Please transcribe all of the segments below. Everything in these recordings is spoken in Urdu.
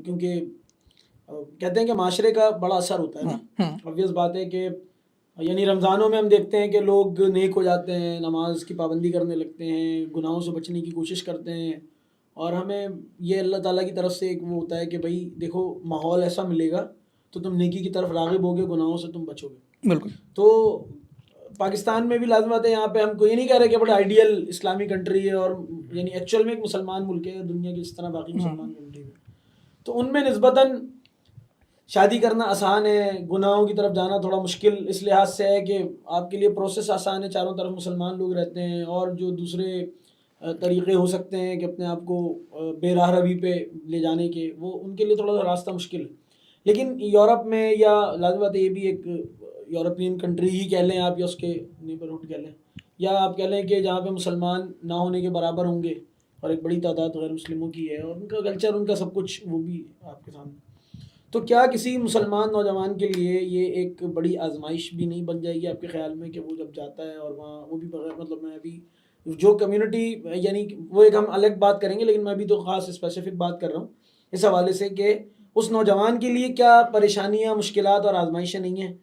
کیونکہ کہتے ہیں کہ معاشرے کا بڑا اثر ہوتا ہے نا. obvious بات ہے کہ یعنی رمضانوں میں ہم دیکھتے ہیں کہ لوگ نیک ہو جاتے ہیں, نماز کی پابندی کرنے لگتے ہیں, گناہوں سے بچنے کی کوشش کرتے ہیں, اور ہمیں یہ اللہ تعالیٰ کی طرف سے ایک وہ ہوتا ہے کہ بھائی دیکھو ماحول ایسا ملے گا تو تم نیکی کی طرف راغب ہوگے, گناہوں سے تم بچو گے. بالکل. تو پاکستان میں بھی لازم بات ہے, یہاں پہ ہم کو یہ نہیں کہہ رہے کہ بڑا آئیڈیل اسلامی کنٹری ہے, اور یعنی ایکچوئل میں ایک مسلمان ملک ہے دنیا کی جس طرح باقی مسلمان کنٹری میں, تو ان میں نسبتاً شادی کرنا آسان ہے, گناہوں کی طرف جانا تھوڑا مشکل اس لحاظ سے ہے کہ آپ کے لیے پروسیس آسان ہے, چاروں طرف مسلمان لوگ رہتے ہیں, اور جو دوسرے طریقے ہو سکتے ہیں کہ اپنے آپ کو بے راہ روی پہ لے جانے کے, وہ ان کے لیے تھوڑا سا راستہ مشکل ہے. لیکن یورپ میں یا لازم بات ہے یہ بھی ایک یورپین کنٹری ہی کہہ لیں آپ, یا اس کے نیبرہڈ کہہ لیں, یا آپ کہہ لیں کہ جہاں پہ مسلمان نہ ہونے کے برابر ہوں گے اور ایک بڑی تعداد غیر مسلموں کی ہے, اور ان کا کلچر, ان کا سب کچھ وہ بھی آپ کے سامنے. تو کیا کسی مسلمان نوجوان کے لیے یہ ایک بڑی آزمائش بھی نہیں بن جائے گی آپ کے خیال میں کہ وہ جب جاتا ہے اور وہاں وہ بھی بغیر مطلب میں ابھی جو کمیونٹی یعنی وہ ایک ہم الگ بات کریں گے, لیکن میں ابھی تو خاص اسپیسیفک بات کر رہا ہوں اس حوالے سے کہ اس نوجوان کے لیے کیا پریشانیاں, مشکلات اور آزمائشیں نہیں ہیں,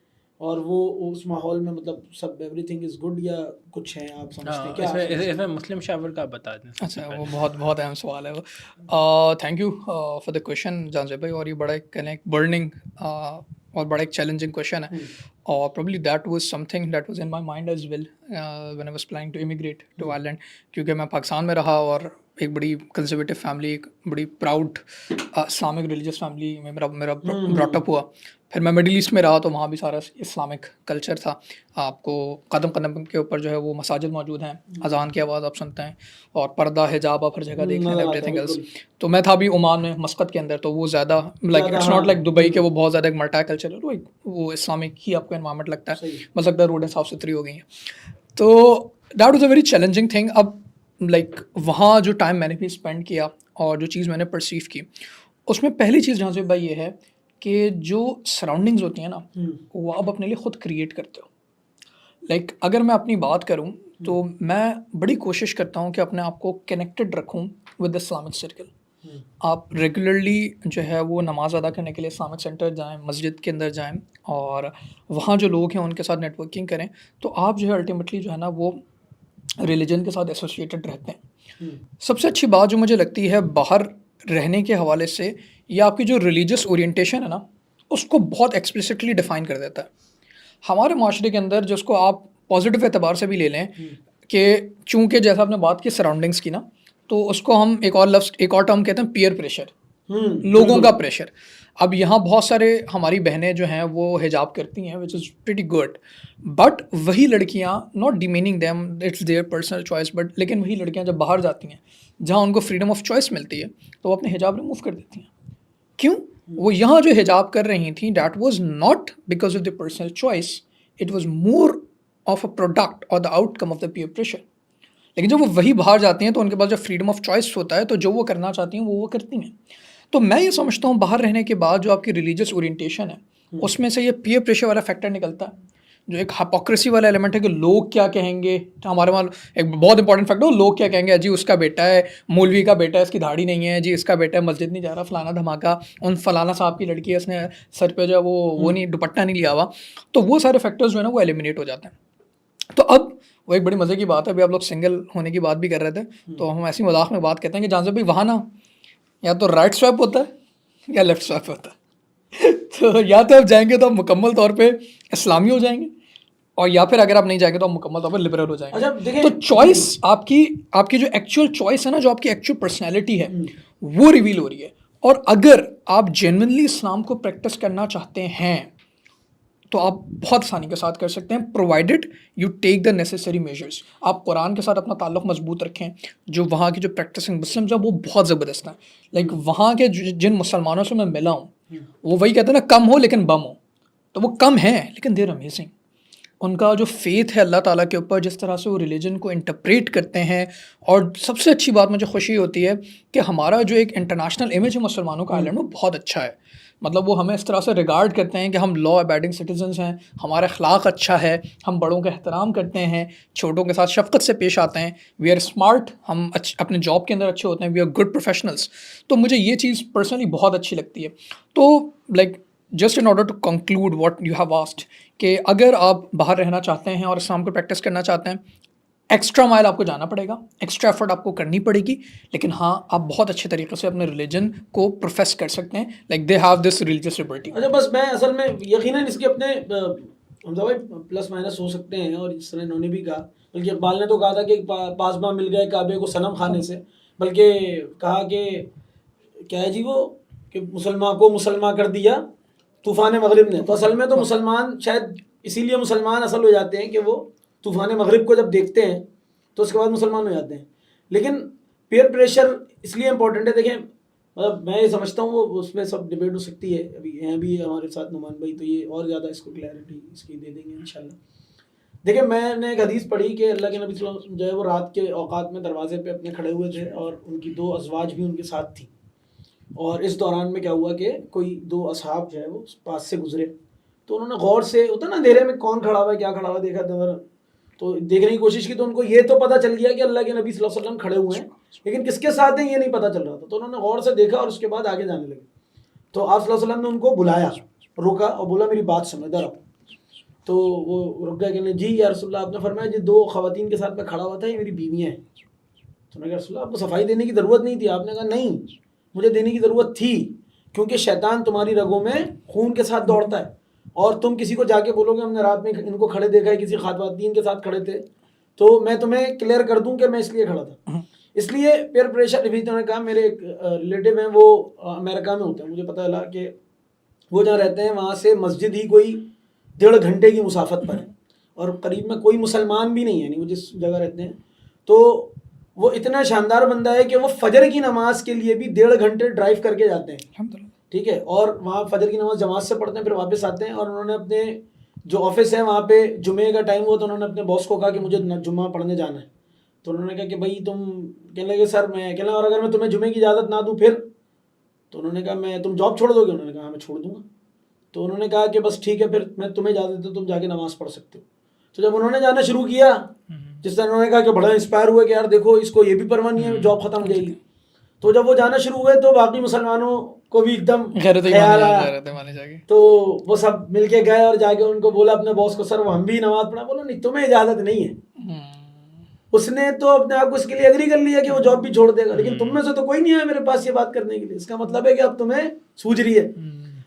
اور وہ اس ماحول میں مطلب سب ایوری تھنگ از گڈ, یا کچھ ہیں آپ سمجھتے ہیں کیا اس میں مسلم شاور کا بتا دیں. اچھا, وہ بہت اہم سوال ہے وہ. Thank you for the question Jahanzeb بھائی, اور یہ بڑا ایک برننگ اور بڑا ایک چیلنجنگ کویشچن ہے, اور probably that was something that was in my mind as well when I was planning to immigrate to Ireland, کیونکہ میں پاکستان میں رہا اور ایک بڑی کنزرویٹو فیملی, ایک بڑی پراؤڈ اسلامک ریلیجیس فیملی میں میرا براٹ اپ ہوا. پھر میں مڈل ایسٹ میں رہا تو وہاں بھی سارا اسلامک کلچر تھا, آپ کو قدم قدم کے اوپر جو ہے وہ مساجد موجود ہیں, اذان کی آواز آپ سنتے ہیں, اور پردہ حجاب آپ ہر جگہ دیکھ لیں, ایوری تھنگ ایلس. تو میں تھا بھی عمان میں مسقط کے اندر, تو وہ زیادہ like it's not like Dubai کہ وہ بہت زیادہ ایک ملٹا کلچر ہے, وہ اسلامک ہی آپ کو انوائرمنٹ لگتا ہے, بس لگتا ہے روڈیں صاف ستھری ہو گئی ہیں. تو that was a very challenging thing. اب لائک وہاں جو ٹائم میں نے بھی اسپینڈ کیا اور جو چیز میں نے پرسیو کی, اس میں پہلی چیز جہاں سے بھائی یہ ہے کہ جو سراؤنڈنگز ہوتی ہیں نا وہ آپ اپنے لیے خود کریٹ کرتے ہو. لائک اگر میں اپنی بات کروں تو میں بڑی کوشش کرتا ہوں کہ اپنے آپ کو کنیکٹڈ رکھوں ود اسلامک سرکل. آپ ریگولرلی جو ہے وہ نماز ادا کرنے کے لیے اسلامک سینٹر جائیں, مسجد کے اندر جائیں, اور وہاں جو لوگ ہیں ان کے ساتھ نیٹ ورکنگ کریں, تو آپ جو ہے الٹیمیٹلی جو ہے نا وہ ریلیجن کے ساتھ ایسوسیٹڈ رہتے ہیں. سب سے اچھی بات جو مجھے لگتی ہے باہر رہنے کے حوالے سے, یہ آپ کی جو ریلیجیس اورینٹیشن ہے نا اس کو بہت ایکسپلسٹلی ڈیفائن کر دیتا ہے. ہمارے معاشرے کے اندر جس کو آپ پازیٹیو اعتبار سے بھی لے لیں کہ چونکہ جیسا آپ نے بات کی سراؤنڈنگس کی نا, تو اس کو ہم ایک اور ٹرم کہتے ہیں پیئر پریشر, لوگوں کا پریشر. اب یہاں بہت سارے ہماری بہنیں جو ہیں وہ حجاب کرتی ہیں which is pretty good, but وہی لڑکیاں, not demeaning them, it's their personal choice, but لیکن وہی لڑکیاں جب باہر جاتی ہیں جہاں ان کو فریڈم آف چوائس ملتی ہے تو وہ اپنے حجاب ریموو کر دیتی ہیں. کیوں؟ وہ یہاں جو حجاب کر رہی تھیں that was not because of the personal choice, it was more of a product اور the outcome of the peer pressure. لیکن جب وہ وہی باہر جاتی ہیں تو ان کے پاس جب فریڈم آف چوائس ہوتا ہے تو جو وہ کرنا چاہتی ہیں وہ کرتی ہیں. تو میں یہ سمجھتا ہوں باہر رہنے کے بعد جو آپ کی ریلیجیس اورینٹیشن ہے اس میں سے یہ پیئر پریشر والا فیکٹر نکلتا ہے, جو ایک ہپوکریسی والا ایلیمنٹ ہے کہ لوگ کیا کہیں گے. ہمارے وہاں ایک بہت انپورٹنٹ فیکٹر ہے, لوگ کیا کہیں گے, جی اس کا بیٹا ہے مولوی کا بیٹا ہے, اس کی داڑھی نہیں ہے, جی اس کا بیٹا ہے مسجد نہیں جا رہا, فلانا دھماکہ, ان فلانا صاحب کی لڑکی ہے اس نے سر پہ جو ہے وہ نہیں دوپٹہ نہیں لیا ہوا. تو وہ سارے فیکٹرز جو ہے نا وہ ایلیمینیٹ ہو جاتے ہیں. تو اب وہ ایک بڑی مزے کی بات ہے, ابھی آپ لوگ سنگل ہونے کی بات بھی کر رہے تھے, تو ہم ایسی مذاق میں بات کہتے ہیں کہ جہاں سے بھی وہاں نا یا تو رائٹ سوائپ ہوتا ہے یا لیفٹ سوائپ ہوتا ہے. تو یا تو آپ جائیں گے تو آپ مکمل طور پہ اسلامی ہو جائیں گے, اور یا پھر اگر آپ نہیں جائیں گے تو آپ مکمل طور پر لبرل ہو جائیں گے. تو چوائس آپ کی جو ایکچوئل چوائس ہے نا, جو آپ کی ایکچوئل پرسنالٹی ہے وہ ریویل ہو رہی ہے. اور اگر آپ جینوئنلی اسلام کو پریکٹس کرنا چاہتے ہیں تو آپ بہت آسانی کے ساتھ کر سکتے ہیں, provided you take the necessary measures. آپ قرآن کے ساتھ اپنا تعلق مضبوط رکھیں. جو وہاں کی جو پریکٹسنگ مسلمز ہیں وہ بہت زبردست ہیں. لائک وہاں کے جن مسلمانوں سے میں ملا ہوں وہ وہی کہتے ہیں نا, کم ہو لیکن بم ہو. تو وہ کم ہیں لیکن دیر امیزنگ. ان کا جو فیتھ ہے اللہ تعالیٰ کے اوپر، جس طرح سے وہ ریلیجن کو انٹرپریٹ کرتے ہیں. اور سب سے اچھی بات مجھے خوشی ہوتی ہے کہ ہمارا جو ایک انٹرنیشنل امیج ہے مسلمانوں کا آئرلینڈ میں بہت اچھا ہے. مطلب وہ ہمیں اس طرح سے ریگارڈ کرتے ہیں کہ ہم لا ابائڈنگ سٹیزنس ہیں، ہمارا اخلاق اچھا ہے، ہم بڑوں کا احترام کرتے ہیں، چھوٹوں کے ساتھ شفقت سے پیش آتے ہیں، وی آر اسمارٹ، ہم اپنے جاب کے اندر اچھے ہوتے ہیں، وی آر گڈ پروفیشنلس. تو مجھے یہ چیز پرسنلی بہت اچھی لگتی ہے. تو like just in order to conclude what you have asked, کہ اگر آپ باہر رہنا چاہتے ہیں اور اسلام کو پریکٹس کرنا چاہتے ہیں، ایکسٹرا مائل آپ کو جانا پڑے گا، ایکسٹرا ایفرٹ آپ کو کرنی پڑے گی، لیکن ہاں آپ بہت اچھے طریقے سے اپنے ریلیجن کو پروفیس کر سکتے ہیں. Like they have this religious Liberty. اچھا بس میں اصل میں یقیناً اس کے اپنے حمزہ بھائی پلس مائنس ہو سکتے ہیں، اور جس طرح انہوں نے بھی کہا، بلکہ اقبال نے تو کہا تھا کہ پاسباں مل گئے کعبے کو صنم خانے سے، بلکہ کہا کہ کیا ہے جی وہ کہ مسلمان کو مسلمان کر دیا طوفان مغرب نے. تو اصل میں تو مسلمان شاید اسی لیے مسلمان اصل ہو جاتے ہیں کہ وہ طوفان مغرب کو جب دیکھتے ہیں تو اس کے بعد مسلمان ہو جاتے ہیں. لیکن پیئر پریشر اس لیے امپورٹنٹ ہے. دیکھیں مطلب میں یہ سمجھتا ہوں وہ اس میں سب ڈبیٹ ہو سکتی ہے، ابھی ہیں بھی ہمارے ساتھ نعمان بھائی، تو یہ اور زیادہ اس کو کلیئرٹی اس کی دے دیں گے انشاءاللہ. دیکھیں میں نے ایک حدیث پڑھی کہ اللہ کے نبی صلی اللہ علیہ وسلم جو ہے وہ رات کے اوقات میں دروازے پہ اپنے کھڑے ہوئے تھے، اور ان کی 2 ازواج بھی ان کے ساتھ تھیں. اور اس دوران میں کیا ہوا کہ کوئی 2 اصحاب جو ہے وہ پاس سے گزرے، تو انہوں نے غور سے، ہوتا نا اندھیرے میں کون کھڑا ہوا ہے کیا کھڑا ہوا دیکھا تو دیکھنے کی کوشش کی، تو ان کو یہ تو پتہ چل گیا کہ اللہ کے نبی صلی اللہ علیہ وسلم کھڑے ہوئے ہیں، لیکن کس کے ساتھ ہیں یہ نہیں پتہ چل رہا تھا. تو انہوں نے غور سے دیکھا اور اس کے بعد آگے جانے لگے. تو آپ صلی اللہ علیہ وسلم نے ان کو بلایا، روکا اور بولا میری بات سنو، ادھر آؤ. تو وہ رک گئے، کہنے جی یا رسول اللہ، آپ نے فرمایا جی 2 خواتین کے ساتھ میں کھڑا ہوا تھا، یہ میری بیویاں ہیں. تو میں نے کہا رسول اللہ آپ کو صفائی دینے کی ضرورت نہیں تھی. آپ نے کہا نہیں مجھے دینے کی ضرورت تھی، کیونکہ شیطان تمہاری رگوں میں خون کے ساتھ دوڑتا ہے، اور تم کسی کو جا کے بولو گے ہم نے رات میں ان کو کھڑے دیکھا ہے، کسی خواتین کے ساتھ کھڑے تھے، تو میں تمہیں کلیئر کر دوں کہ میں اس لیے کھڑا تھا. اس لیے پیئر پریشر بھی نے کہا. میرے ایک ریلیٹیو ہیں وہ امریکہ میں ہوتے ہیں، مجھے پتہ چلا کہ وہ جہاں رہتے ہیں وہاں سے مسجد ہی کوئی 1.5 گھنٹے کی مسافت پر ہے، اور قریب میں کوئی مسلمان بھی نہیں ہے، یعنی وہ جس جگہ رہتے ہیں. تو وہ اتنا شاندار بندہ ہے کہ وہ فجر کی نماز کے لیے بھی 1.5 گھنٹے ڈرائیو کر کے جاتے ہیں، ٹھیک ہے، اور وہاں فجر کی نماز جماعت سے پڑھتے ہیں، پھر واپس آتے ہیں. اور انہوں نے اپنے جو آفس ہے وہاں پہ جمعے کا ٹائم ہوا تو انہوں نے اپنے باس کو کہا کہ مجھے جمعہ پڑھنے جانا ہے. تو انہوں نے کہا کہ بھائی تم، کہنے لگے سر میں کہنا، اور اگر میں تمہیں جمعے کی اجازت نہ دوں پھر؟ تو انہوں نے کہا تم جاب چھوڑ دو گے؟ انہوں نے کہا میں چھوڑ دوں گا. تو انہوں نے کہا کہ بس ٹھیک ہے پھر میں تمہیں اجازت دیتا ہوں، تم جا کے نماز پڑھ سکتے ہو. تو جب انہوں نے جانا شروع کیا، جس طرح انہوں نے کہا کہ بڑا انسپائر ہوئے کہ یار دیکھو اس کو یہ بھی پرواہ نہیں ہے جاب ختم ہو جائے گی. تو جب وہ جانا شروع ہوئے تو باقی مسلمانوں کو بھی ایک دم خیال آیا، تو وہ سب مل کے گئے اور جا کے ان کو بولا اپنے باس کو، سر وہ ہم بھی نماز پڑھا. بولا نہیں تمہیں اجازت نہیں ہے. اس نے تو اپنے آپ کو اس کے لیے ایگری کر لیا کہ وہ جاب بھی چھوڑ دے گا، لیکن تم میں سے تو کوئی نہیں ہے میرے پاس یہ بات کرنے کے لیے. اس کا مطلب ہے کہ اب تمہیں سوجھ رہی ہے.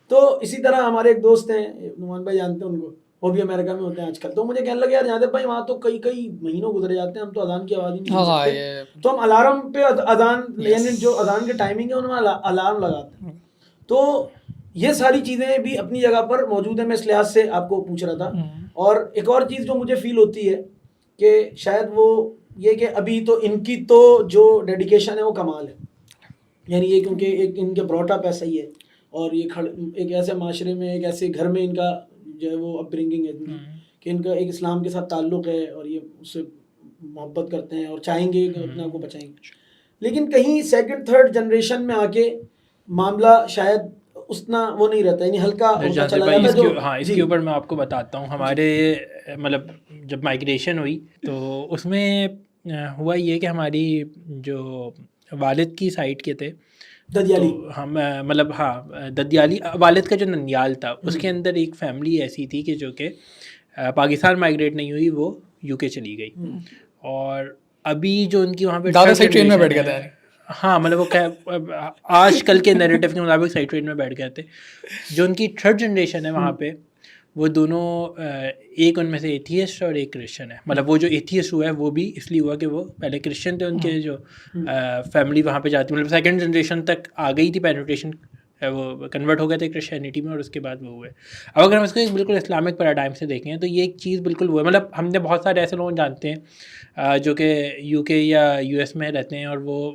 تو اسی طرح ہمارے ایک دوست ہیں نعمان بھائی، جانتے ہیں ان کو، وہ بھی امریکہ میں ہوتے ہیں آج کل. تو مجھے کہنے لگے یار جاندے بھائی وہاں تو کئی مہینوں گزرے جاتے ہیں، ہم تو اذان کی آواز ہی نہیں سن سکتے، تو ہم الارم پہ اذان، یعنی جو اذان کے ٹائمنگ ہے ان میں الارم لگاتے ہیں. تو یہ ساری چیزیں بھی اپنی جگہ پر موجود ہیں. میں اس لحاظ سے آپ کو پوچھ رہا تھا. اور ایک اور چیز جو مجھے فیل ہوتی ہے کہ شاید وہ یہ کہ ابھی تو ان کی تو جو ڈیڈیکیشن ہے وہ کمال ہے، یعنی یہ کیونکہ ایک ان کے براٹ اپ ایسا ہی ہے، اور یہ ایک ایسے معاشرے میں، ایک ایسے گھر میں ان کا جو ہے وہ اپ برنگنگ ہے کہ ان کا ایک اسلام کے ساتھ تعلق ہے، اور یہ اس سے محبت کرتے ہیں اور چاہیں گے کہ اپنے آپ کو بچائیں گے. لیکن کہیں 2nd 3rd جنریشن میں آ کے معاملہ شاید اتنا وہ نہیں رہتا، یعنی ہلکا ہوتا چلا جاتا ہے. ہاں اس کے اوپر میں آپ کو بتاتا ہوں. ہمارے مطلب جب مائگریشن ہوئی تو اس میں ہوا یہ کہ ہماری جو والد کی سائڈ کے تھے ددیالی، ہم مطلب ہاں ددیالی، والد کا جو ننیال تھا اس کے اندر ایک فیملی ایسی تھی کہ جو کہ پاکستان مائگریٹ نہیں ہوئی، وہ UK چلی گئی. اور ابھی جو ان کی وہاں پہ دادا سے ٹرین میں بیٹھ گئے تھے. ہاں مطلب وہ آج کل کے نیریٹیو کے مطابق صحیح ٹرین میں بیٹھ گئے تھے. جو ان کی 3rd جنریشن ہے وہاں پہ، وہ دونوں، ایک ان میں سے ایتھیسٹ اور ایک کرسچن ہے. مطلب وہ جو ایتھیسٹ ہوا ہے وہ بھی اس لیے ہوا کہ وہ پہلے کرسچن تھے، ان کے جو فیملی وہاں پہ جاتی، مطلب 2nd جنریشن تک آ گئی تھی پینیٹریشن، وہ کنورٹ ہو گئے تھے کرسچینٹی میں، اور اس کے بعد وہ ہوئے. اب اگر ہم اس کو ایک بالکل اسلامک پیراڈائم سے دیکھیں تو یہ ایک چیز بالکل وہ ہے. مطلب ہم نے بہت سارے ایسے لوگ جانتے ہیں جو کہ UK یا US میں رہتے ہیں اور وہ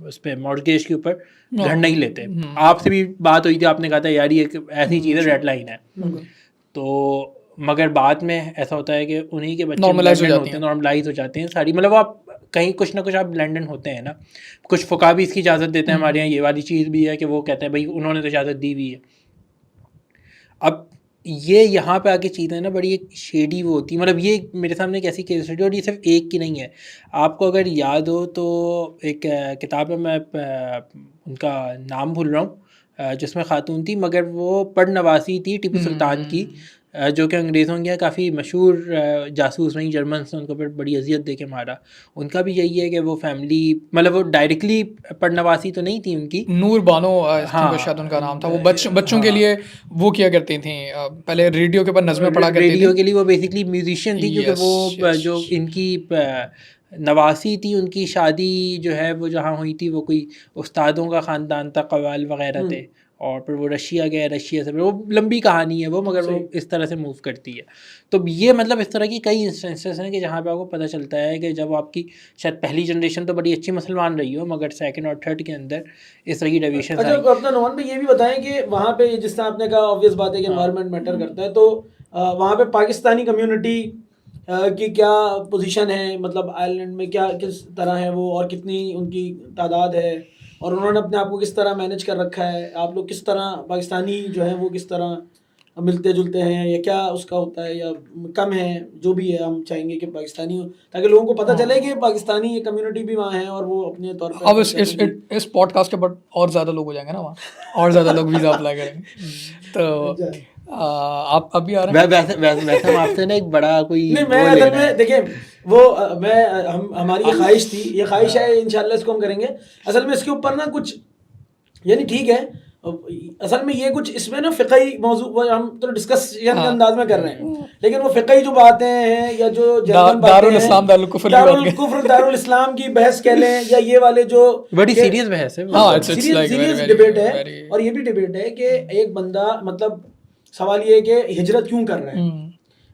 اس پہ مارگیج کے اوپر گھر نہیں لیتے. آپ سے بھی بات ہوئی تھی، آپ نے کہا تھا یار یہ ایک ایسی چیز ہے ریڈ لائن ہے. تو مگر بعد میں ایسا ہوتا ہے کہ انہیں کے بچے Normalize ہو blended جاتی ہوتے ہیں، ہیں. نارملائز ہو جاتے ہیں ساری، مطلب آپ کہیں کچھ نہ کچھ آپ بلینڈن ہوتے ہیں نا. کچھ فقہ بھی اس کی اجازت دیتے ہیں، ہمارے یہاں یہ والی چیز بھی ہے کہ وہ کہتے ہیں بھائی انہوں نے تو اجازت دی ہوئی ہے. اب یہ یہاں پہ آ کے چیزیں نا بڑی ایک شیڈی وہ ہوتی ہے، مطلب یہ میرے سامنے ایک ایسی کیس اسٹڈی، اور یہ صرف ایک کی نہیں ہے. آپ کو اگر یاد ہو تو ایک کتاب ہے، میں ان کا نام بھول رہا ہوں، جس میں خاتون تھی مگر وہ پڑھ نواسی تھی ٹیپو سلطان کی، جو کہ انگریزوں کے کافی مشہور جاسوس رہی، جرمنس نے ان کو پھر بڑی اذیت دے کے مارا. ان کا بھی یہی ہے کہ وہ فیملی، مطلب وہ ڈائریکٹلی پڑھ نواسی تو نہیں تھی ان کی. نور بانو شاید ان کا نام تھا. وہ بچوں کے لیے وہ کیا کرتی تھیں، پہلے ریڈیو کے اوپر نظمیں پڑھا کرتی تھیں. ریڈیو کے لیے وہ بیسکلی میوزیشین تھی، کیونکہ وہ جو ان کی نواسی تھی، ان کی شادی جو ہے وہ جہاں ہوئی تھی وہ کوئی استادوں کا خاندان تھا، قوال وغیرہ تھے، اور پھر وہ رشیا گئے، رشیا سے وہ لمبی کہانی ہے وہ، مگر وہ اس طرح سے موو کرتی ہے. تو یہ مطلب اس طرح کی کئی انسٹنسز ہیں کہ جہاں پہ آپ کو پتہ چلتا ہے کہ جب آپ کی شاید پہلی جنریشن تو بڑی اچھی مسلمان رہی ہو، مگر سیکنڈ اور تھرڈ کے اندر اس طرح کی ڈیویشن. اچھا اپنا نوان بھائی یہ بھی بتائیں کہ وہاں پہ جس طرح آپ نے کہا آبویس بات ہے کہ انوائرمنٹ میٹر کرتا ہے، تو وہاں پہ پاکستانی کمیونٹی کی کیا پوزیشن ہے، مطلب آئرلینڈ میں کیا کس طرح ہے وہ، اور کتنی ان کی تعداد ہے، اور انہوں نے اپنے آپ کو کس طرح مینیج کر رکھا ہے، آپ لوگ کس طرح پاکستانی جو ہیں وہ کس طرح ملتے جلتے ہیں، یا کیا اس کا ہوتا ہے، یا کم ہے، جو بھی ہے ہم چاہیں گے کہ پاکستانی ہو، تاکہ لوگوں کو پتہ چلے کہ پاکستانی کمیونٹی بھی وہاں ہے اور وہ اپنے طور پہ. اب اس پوڈ کاسٹ کے بعد اور زیادہ لوگ ہو جائیں گے نا وہاں، اور زیادہ لوگ ویزا اپلائی کریں گے. تو آپ ابھی آ رہے ہیں؟ ویسے ہم آپ سے نا ایک بڑا کوئی نہیں، میں اصل میں دیکھیں وہ ہماری یہ خواہش تھی، یہ خواہش ہے، انشاءاللہ اس کو ہم کریں گے. اصل میں اس کے اوپر نا کچھ یعنی ٹھیک ہے، اصل میں یہ کچھ اس میں نا فقہی موضوع ہم تو ڈسکشن کے انداز میں کر رہے ہیں، لیکن وہ فقہی جو باتیں ہیں یا جو دارالاسلام دارالکفر دارالاسلام کی بحث کہہ لیں، یا یہ والے جو بڑی سیریس بحث ہے، سیریس ڈبیٹ ہے. اور یہ بھی ڈبیٹ ہے کہ ایک بندہ، مطلب سوال یہ ہے کہ ہجرت کیوں کر رہا ہے.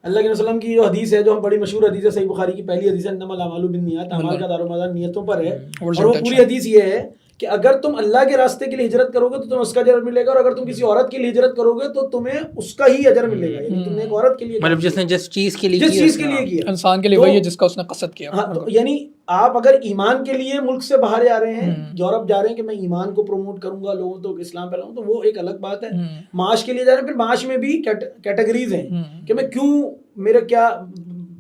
اللہ کے وسلم کی جو حدیث ہے، جو بڑی مشہور حدیث ہے، صحیح بخاری کی پہلی حدیث ہے، انما الاعمال بالنیات، اعمال کا دار و مدار نیتوں پر ہے. اور وہ پوری حدیث یہ ہے کہ اگر تم اللہ کے راستے کے لیے ہجرت کرو گے تو تمہیں اس کا اجر ملے گا، اور اگر تم کسی عورت کے لیے ہجرت کرو گے تو تمہیں اس کا ہی اجر ملے گا. یعنی تم نے ایک عورت کے لیے، مطلب جس نے جس چیز کے لیے کیا، انسان کے لیے وہی ہے جس کا اس نے قصد کیا. ہاں، تو یعنی آپ اگر ایمان کے لیے ملک سے باہر جا رہے ہیں، یورپ جا رہے ہیں کہ میں ایمان کو پروموٹ کروں گا، لوگوں تو اسلام پھیلاؤں، تو وہ ایک الگ بات ہے. معاش کے لیے جا رہے ہیں، پھر معاش میں بھی کیٹیگریز ہیں کہ میں کیوں، میرا کیا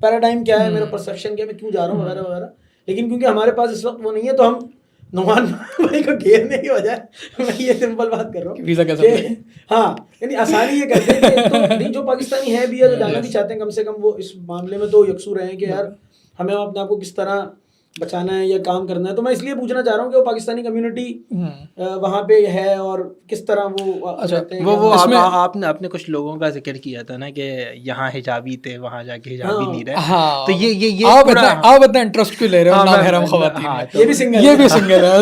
پیراڈائم کیا ہے، میرا پرسیپشن کیا ہے، میں کیوں جا رہا ہوں وغیرہ وغیرہ. لیکن کیونکہ ہمارے پاس اس وقت وہ نہیں ہے، تو ہم نعمان بھائی کو گھیرنے کی بجائے میں یہ سمپل بات کر رہا ہوں ویزا کیسے، ہاں یعنی آسانی یہ کرتے ہیں کہ جو پاکستانی ہے بھی ہے، جو جانا بھی چاہتے ہیں، کم سے کم وہ اس معاملے میں تو یکسو رہے ہیں کہ یار ہمیں اپنے آپ کو کس طرح بچانا ہے یا کام کرنا ہے. تو میں اس لیے پوچھنا چاہ رہا ہوں کہ وہ پاکستانی کمیونٹی وہاں پہ ہے اور کس طرح وہ رہتے ہیں. وہ آپ نے کچھ لوگوں کا ذکر کیا تھا نا کہ یہاں حجابی تھے، وہاں جا کے حجابی نہیں رہے. تو یہ آپ اتنا انٹرسٹ کیوں لے رہے ہو نامحرم خواتین؟ یہ بھی سنگل ہے.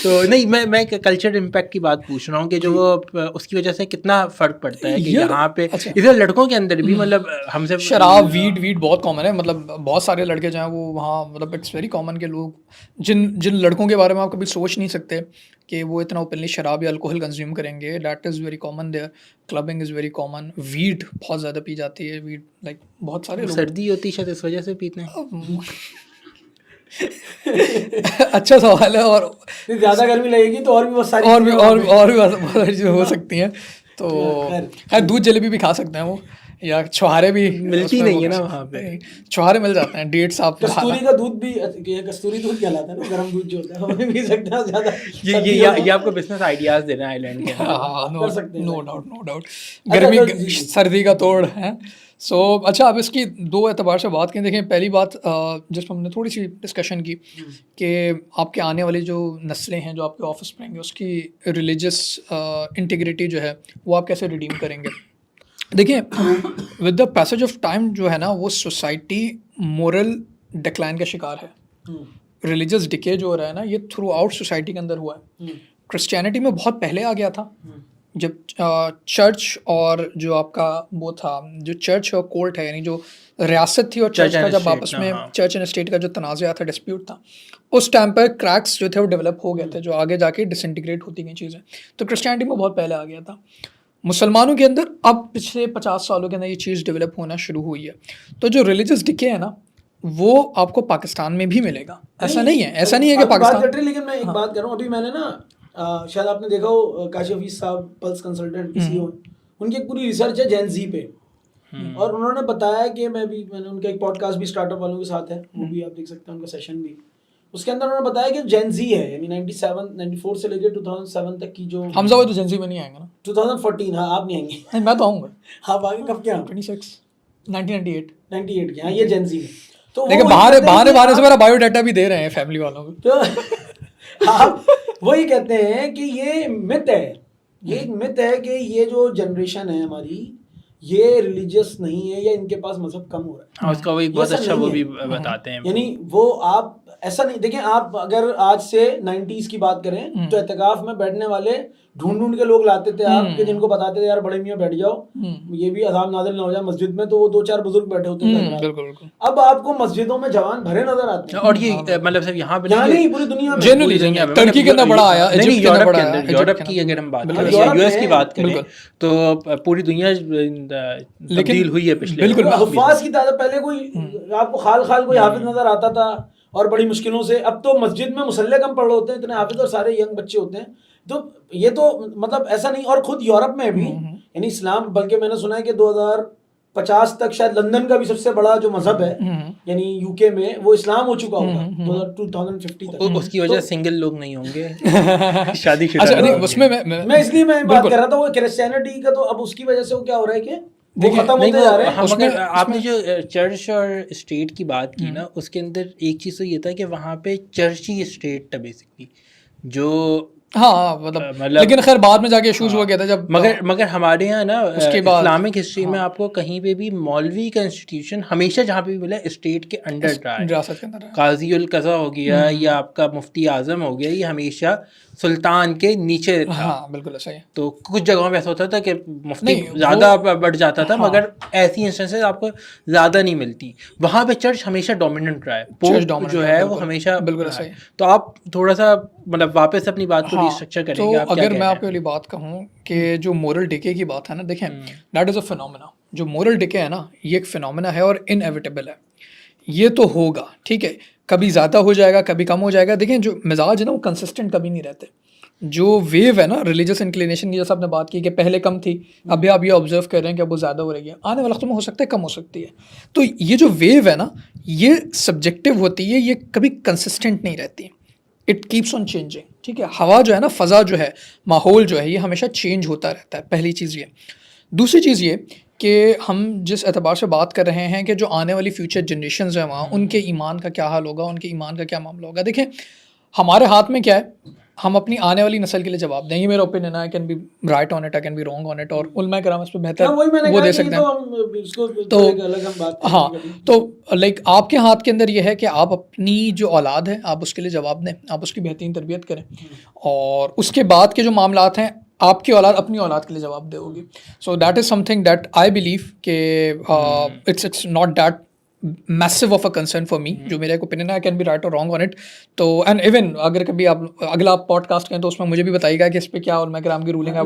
تو نہیں، میں کلچر امپیکٹ کی بات پوچھ رہا ہوں کہ جو وہ اس کی وجہ سے کتنا فرق پڑتا ہے کہ یہاں پہ ادھر لڑکوں کے اندر بھی، مطلب ہم سے شراب ویڈ بہت کامن ہے. مطلب بہت سارے لڑکے جو ہیں وہ وہاں، مطلب اٹس ویری کامن کہ لوگ جن لڑکوں کے بارے میں آپ کبھی سوچ نہیں سکتے کہ وہ اتنا اوپنلی شراب یا الکوہل کنزیوم کریں گے، that is very common there. Clubbing is very common. Weed بہت زیادہ پی جاتی ہے. ویڈ لائک بہت سارے لوگ، سردی ہوتی شاید اس وجہ سے پیتے ہیں. اچھا سوال ہے. اور زیادہ گرمی لگے گی تو اور بھی بہت ساری اور بھی بہت ساری چیزیں ہو سکتی ہیں. تو خیر دودھ جلیبی بھی کھا سکتے ہیں وہ، یا چھوہارے بھی ملتی نہیں ہے نا وہاں پہ، چھوہارے مل جاتے ہیں. ڈیٹس آپ کستوری کا دودھ بھی، کستوری دودھ کہلاتا ہے نا، گرم دودھ جو ہوتا ہے وہ بھی پی سکتے ہیں زیادہ. یہ آپ کو بزنس آئیڈیاز دینا ہے آئیلینڈ کے. No doubt. گرمی سردی کا توڑ ہے. سو اچھا، اب اس کی دو اعتبار سے بات کریں. دیکھیں پہلی بات جس میں ہم نے تھوڑی سی ڈسکشن کی کہ آپ کے آنے والی جو نسلیں ہیں جو آپ کے آفس میں آئیں گے، اس کی ریلیجس انٹیگریٹی جو ہے وہ آپ کیسے ریڈیم کریں گے. دیکھیں with the passage of time جو ہے نا، وہ سوسائٹی مورل ڈکلائن کا شکار ہے. ریلیجس ڈکے جو ہو رہا ہے نا، یہ تھرو آؤٹ سوسائٹی کے اندر ہوا ہے. کرسچینٹی میں بہت پہلے آ گیا تھا، جب چرچ اور جو آپ کا وہ تھا، جو چرچ اور کورٹ ہے، یعنی جو ریاست تھی اور چرچ کا جب آپس میں چرچ اینڈ اسٹیٹ کا جو تنازع تھا، ڈسپیوٹ تھا، اس ٹائم پر کریکس جو تھے وہ ڈیولپ ہو گئے تھے، جو آگے جا کے ڈس انٹیگریٹ ہوتی گئی چیزیں. تو کرسچینٹی میں بہت پہلے آ گیا تھا. مسلمانوں کے اندر اب پچھلے 50 سالوں کے اندر یہ چیز ڈیولپ ہونا شروع ہوئی ہے. تو جو ریلیجس ڈکے ہے نا وہ آپ کو پاکستان میں بھی ملے گا. ایسا نہیں ہے, ایسا نہیں ہے کہ پاکستان. لیکن میں ایک بات کر رہا ہوں, ابھی میں نے نا شاید آپ نے دیکھا ہو کاشف حفیظ صاحب پلس کنسلٹنٹ CEO, ان کی ایک پوری ریسرچ ہے جین زی پہ, اور انہوں نے بتایا کہ میں نے ان کا ایک پوڈ کاسٹ بھی اسٹارٹ اپ والوں کے ساتھ ہے, وہ بھی آپ دیکھ سکتے ہیں ان کا سیشن بھی. اس کے اندر انہوں نے بتایا کہ جین زی ہے, یعنی 94 سے لے کے 2007 تک کی جو. حمزہ وہ تو جین زی میں نہیں آئیں گے نا. 2014. ہاں آپ نہیں آئیں گے. نہیں میں تو آؤں گا. آپ آگے کب کیا 26 1998 کے. ہاں یہ جین زی ہے. تو لیکن باہر سے میرا بایو ڈیٹا بھی دے رہے ہیں فیملی والوں کو. تو آپ وہی کہتے ہیں کہ یہ مت ہے, یہ ایک مت ہے کہ یہ جو جنریشن ہے ہماری یہ ریلیجیس نہیں ہے یا ان کے پاس مذہب کم ہو رہا ہے. اس کا وہ ایک بہت اچھا وہ بھی بتاتے ہیں, یعنی وہ آپ ایسا نہیں دیکھیں, آپ اگر آج سے 90s کی بات کریں تو اعتکاف میں بیٹھنے والے ڈھونڈ کے لوگ لاتے تھے آپ کے, جن کو بتاتے تھے یار بڑے میاں بیٹھ جاؤ, یہ بھی عذاب نازل نہ ہو جائے مسجد میں, تو وہ 2-4 بزرگ بیٹھے ہوتے تھے. اب آپ کو مسجدوں میں جوان بھرے نظر آتے ہیں, اور یہ مطلب صرف یہاں پہ نہیں پوری دنیا میں. جنرلی ترکی کے اندر بڑا آیا, یورپ کی اگر ہم بات کریں, یو ایس کی بات کریں تو پوری دنیا تبدیل ہوئی ہے پچھلے. بالکل حفاظ کی تعداد پہلے کوئی آپ کو خال کوئی حافظ نظر آتا تھا اور بڑی مشکلوں سے, اب تو مسجد میں مصلی کم پڑھ رہے ہوتے ہیں اتنے حافظ اور سارے ینگ بچے ہوتے ہیں. تو یہ تو مطلب ایسا نہیں, اور خود یورپ میں بھی یعنی اسلام, بلکہ میں نے سنا ہے کہ 2050 تک شاید لندن کا بھی سب سے بڑا جو مذہب ہے یعنی UK میں وہ اسلام ہو چکا ہوگا 2050 تک. اس کی وجہ سنگل لوگ نہیں ہوں گے, شادی شدہ. اس میں اس لیے میں بات کر رہا تھا وہ کرسچینٹی کا, تو اب اس کی وجہ سے وہ کیا ہو رہا ہے کہ وہ ختم ہوتے جا رہے ہیں. آپ نے جو چرچ اور اسٹیٹ کی بات کی نا, اس کے اندر ایک چیز تو یہ تھا کہ وہاں پہ چرچ ہی اسٹیٹ تھا بیسکلی, جو ہاں مطلب لیکن خیر بعد میں جا کے ایشوز ہوا گیا تھا جب. مگر ہمارے یہاں نا اسلامک ہسٹری میں آپ کو کہیں پہ بھی مولوی کا انسٹیٹیوشن ہمیشہ جہاں پہ بھی ملا اسٹیٹ کے انڈر رہا ہے. قاضی القضا ہو گیا یا آپ کا مفتی اعظم ہو گیا, یہ ہمیشہ سلطان کے نیچے تھا. ہاں بالکل ایسا ہی. تو کچھ جگہوں پہ ایسا ہوتا تھا کہ مفتی زیادہ بڑھ جاتا تھا, مگر ایسی انسٹنسز آپ کو زیادہ نہیں ملتی. وہاں پہ چرچ ہمیشہ ڈومیننٹ رہا ہے, پوپ جو ہے وہ ہمیشہ بالکل ایسا ہی. تو آپ تھوڑا سا مطلب واپس اپنی بات کو ریسٹرکچر کریں گے. تو اگر میں آپ کو والی بات کہوں کہ جو مورل ڈکے کی بات ہے نا, دیکھیں دیٹ از اے فینومینا. جو مورل ڈکے ہے نا یہ ایک فینومینا ہے اور انیویٹیبل ہے, یہ تو ہوگا. ٹھیک ہے, کبھی زیادہ ہو جائے گا, کبھی کم ہو جائے گا. دیکھیں جو مزاج ہے نا وہ کنسسٹنٹ کبھی نہیں رہتے. جو ویو ہے نا ریلیجس انکلینیشن کی, جیسا آپ نے بات کی کہ پہلے کم تھی, ابھی آپ یہ آبزرو کر رہے ہیں کہ اب وہ زیادہ ہو رہی ہے, آنے والے وقت میں ہو سکتا ہے کم ہو سکتی ہے. تو یہ جو ویو ہے نا یہ سبجیکٹیو ہوتی ہے, یہ کبھی کنسسٹنٹ نہیں رہتی. It keeps on changing. ٹھیک ہے, ہوا جو ہے نا, فضا جو ہے, ماحول جو ہے, یہ ہمیشہ چینج ہوتا رہتا ہے. پہلی چیز یہ. دوسری چیز یہ کہ ہم جس اعتبار سے بات کر رہے ہیں کہ جو آنے والی فیوچر جنریشنز ہیں وہاں, ان کے ایمان کا کیا حال ہوگا, ان کے ایمان کا کیا معاملہ ہوگا. دیکھیں ہمارے ہاتھ میں کیا ہے, ہم اپنی آنے والی نسل کے لیے جواب دیں. یہ میرا اوپینین ہے, can be right on it, can be wrong on it, اور علماء کرام اس پہ بہتر وہ دے سکتے ہیں. تو ہاں, تو لائک آپ کے ہاتھ کے اندر یہ ہے کہ آپ اپنی جو اولاد ہے آپ اس کے لیے جواب دیں, آپ اس کی بہترین تربیت کریں, اور اس کے بعد کے جو معاملات ہیں آپ کی اولاد اپنی اولاد کے لیے جواب دے ہوگی. So that is something that I believe کہ it's not that much of a concern for me. جو میرا ایک اوپینین ہے, I can be right or wrong on it. تو اینڈ ایون اگر کبھی آپ اگلا پوڈ کاسٹ کریں تو اس میں مجھے بھی بتائیے گا کہ اس پہ کیا علماء کرام کی رولنگ ہے.